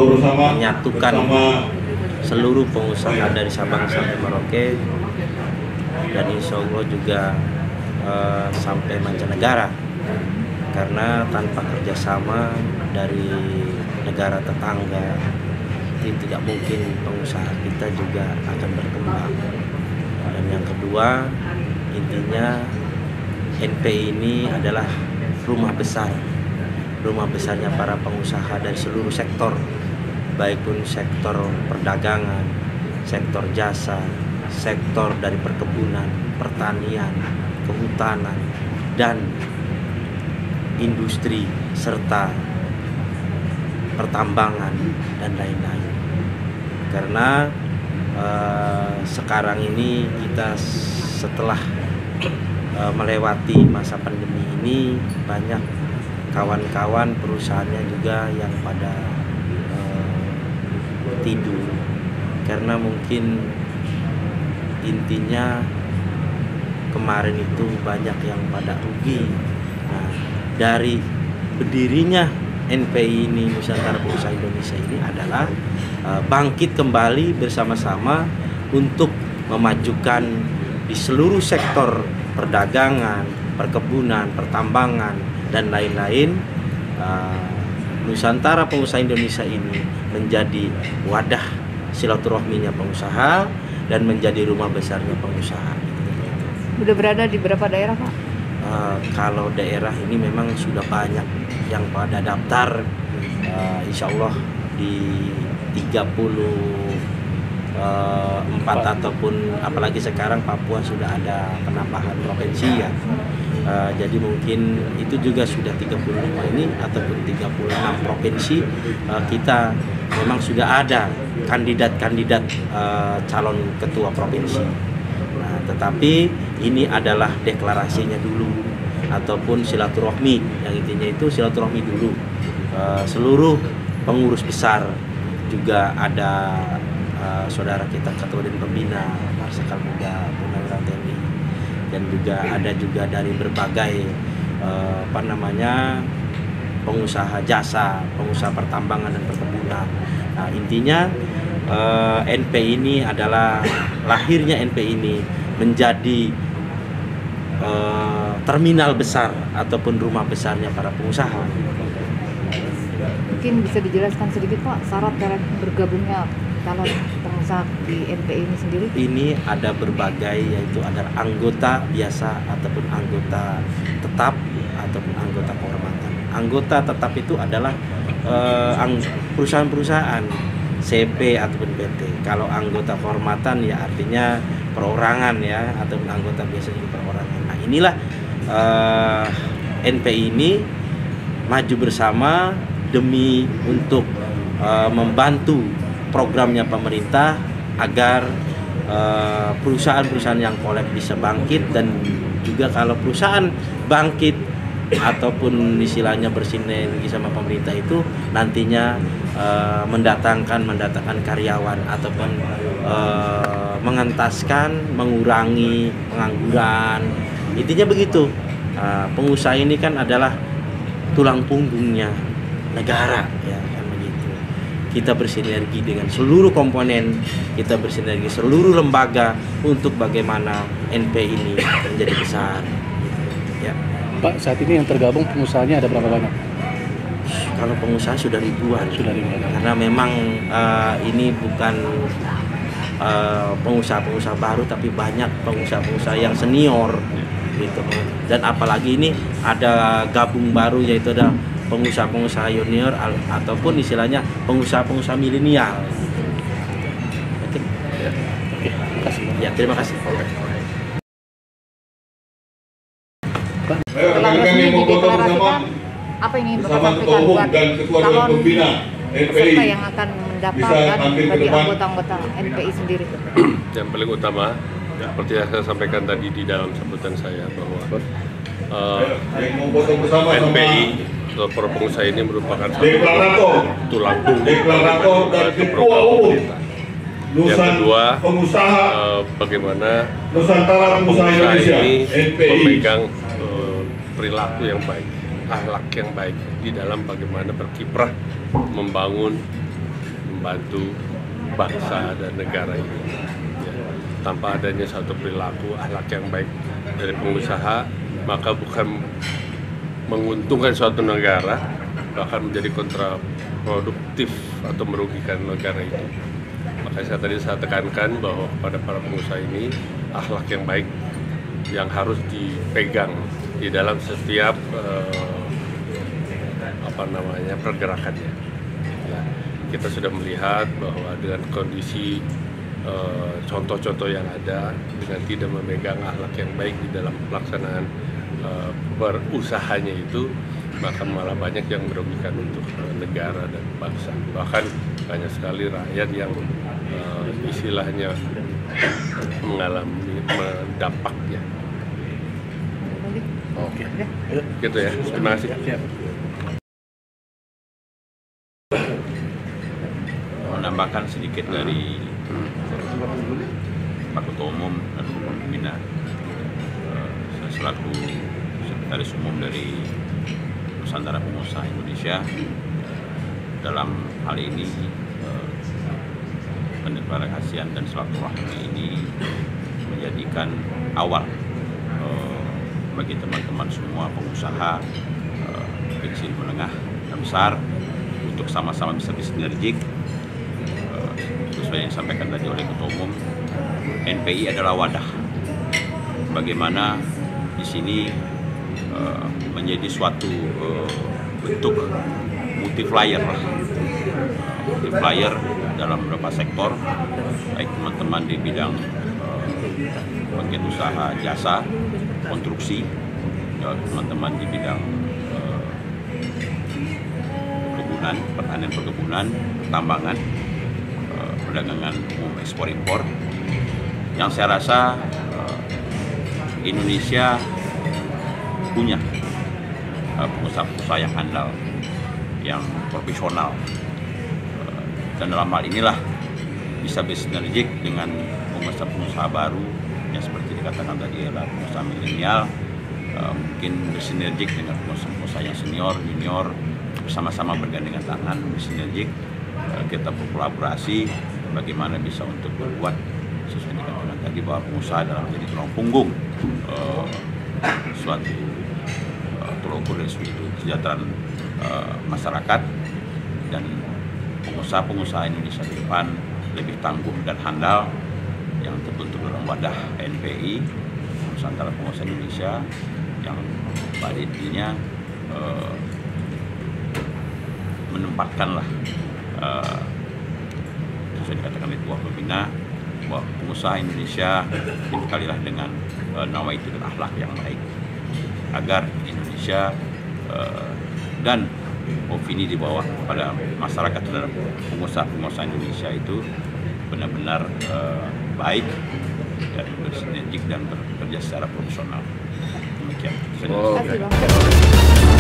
menyatukan seluruh pengusaha dari Sabang sampai Merauke, dan insya Allah juga sampai mancanegara, karena tanpa kerjasama dari negara tetangga tidak mungkin pengusaha kita juga akan berkembang. Dan yang kedua, intinya NPI ini adalah rumah besarnya para pengusaha dari seluruh sektor, baik pun sektor perdagangan, sektor jasa, sektor dari perkebunan, pertanian, kehutanan, dan industri serta pertambangan dan lain-lain. Karena sekarang ini kita setelah melewati masa pandemi ini, banyak kawan-kawan perusahaannya juga yang pada tidur, karena mungkin intinya kemarin itu banyak yang pada rugi. Nah, dari berdirinya NPI ini, Nusantara Pengusaha Indonesia ini, adalah bangkit kembali bersama-sama untuk memajukan di seluruh sektor perdagangan, perkebunan, pertambangan, dan lain-lain. Nusantara Pengusaha Indonesia ini menjadi wadah silaturahminya pengusaha dan menjadi rumah besarnya pengusaha. Udah berada di berapa daerah, Pak? Kalau daerah ini memang sudah banyak yang pada daftar, insya Allah di 34 ataupun apalagi sekarang Papua sudah ada penambahan provinsi ya. Jadi mungkin itu juga sudah 35 ini ataupun 36 provinsi kita memang sudah ada kandidat-kandidat calon ketua provinsi. Nah, tetapi ini adalah deklarasinya dulu ataupun silaturahmi, yang intinya itu silaturahmi dulu. Seluruh pengurus besar juga ada saudara kita Ketua dan Pembina Marsikal Muda Purnawirawan TNI, dan juga ada juga dari berbagai pengusaha jasa, pengusaha pertambangan dan perkebunan. Nah, intinya NPI ini adalah lahirnya NPI ini menjadi terminal besar ataupun rumah besarnya para pengusaha. Mungkin bisa dijelaskan sedikit, Pak, syarat dari bergabungnya calon pengusaha di NPI ini sendiri? Ini ada berbagai, yaitu ada anggota biasa ataupun anggota tetap ataupun anggota kehormatan. Anggota tetap itu adalah perusahaan-perusahaan CP ataupun PT. Kalau anggota kehormatan ya artinya perorangan ya, ataupun anggota biasa itu perorangan. Nah, inilah NPI ini maju bersama demi untuk membantu programnya pemerintah agar perusahaan-perusahaan yang kolab bisa bangkit, dan juga kalau perusahaan bangkit ataupun istilahnya bersinergi sama pemerintah itu nantinya mendatangkan karyawan ataupun mengentaskan, mengurangi pengangguran. Intinya begitu. Pengusaha ini kan adalah tulang punggungnya negara ya, kan begitu. Kita bersinergi dengan seluruh komponen, kita bersinergi seluruh lembaga untuk bagaimana NPI ini menjadi besar. Ya. Pak, saat ini yang tergabung pengusahanya ada berapa banyak? Kalau pengusaha sudah ribuan. Karena memang ini bukan pengusaha-pengusaha baru, tapi banyak pengusaha-pengusaha yang senior gitu. Dan apalagi ini ada gabung baru, yaitu ada pengusaha-pengusaha junior ataupun istilahnya pengusaha-pengusaha milenial. Oke. Ya. Oke, terima kasih. Ya, terima kasih. Setelah resmi dideklarasikan, apa yang ingin Bapak sampaikan buat calon peserta yang akan mendaftarkan bagi anggota-anggota NPI sendiri? Yang paling utama, seperti yang saya sampaikan tadi di dalam sambutan saya, bahwa NPI atau para pengusaha ini merupakan tulang punggung dari program pemerintah. Yang kedua, bagaimana pengusaha ini memegang perilaku yang baik, akhlak yang baik di dalam bagaimana berkiprah membangun membantu bangsa dan negara ini. Ya. Tanpa adanya satu perilaku akhlak yang baik dari pengusaha, maka bukan menguntungkan suatu negara, bahkan menjadi kontraproduktif atau merugikan negara itu. Makanya saya tekankan bahwa kepada para pengusaha ini akhlak yang baik yang harus dipegang di dalam setiap pergerakannya. Ya, kita sudah melihat bahwa dengan kondisi contoh-contoh yang ada, dengan tidak memegang akhlak yang baik di dalam pelaksanaan berusahanya itu, maka malah banyak yang merugikan untuk negara dan bangsa. Bahkan banyak sekali rakyat yang istilahnya mengalami dampaknya. Oke. Gitu ya. Terima kasih. Menambahkan sedikit dari Pak Ketua Umum dan Pembina, saya selaku Sekretaris Umum dari Nusantara Pengusaha Indonesia, dalam hal ini pendeklarasian dan silaturahmi ini menjadikan awal bagi teman-teman semua pengusaha kecil, menengah, dan besar untuk sama-sama bisa bersinergik. Sesuai yang disampaikan tadi oleh Ketua Umum, NPI adalah wadah. Bagaimana di sini menjadi suatu bentuk multiplier dalam beberapa sektor, baik teman-teman di bidang bagian usaha jasa, konstruksi, teman-teman di bidang perkebunan, pertanian perkebunan, pertambangan, perdagangan umum, ekspor impor, yang saya rasa Indonesia punya pengusaha-pengusaha yang handal, yang profesional, dan dalam hal inilah bisa bersinergik dengan pengusaha-pengusaha baru yang seperti dikatakan tadi adalah pengusaha milenial, mungkin bersinergik dengan pengusaha-pengusaha yang senior, junior, bersama-sama bergandengan tangan, bersinergik, kita berkolaborasi bagaimana bisa untuk berbuat sesuai dikatakan tadi bahwa pengusaha adalah menjadi tulang punggung suatu tolak ukur dari suatu kesejahteraan masyarakat, dan pengusaha-pengusaha Indonesia ke depan lebih tangguh dan handal yang terbentuk dalam wadah NPI, Nusantara Pengusaha Indonesia, yang pada intinya menempatkanlah sesuai dikatakan oleh Ketua Pembina bahwa pengusaha Indonesia dibekalilah dengan nawaitu dan akhlak yang baik, agar Indonesia dan opini di bawah pada masyarakat terhadap pengusaha-pengusaha Indonesia itu benar-benar baik dan bersinergik dan bekerja secara profesional. Demikian. Terima kasih, Bang.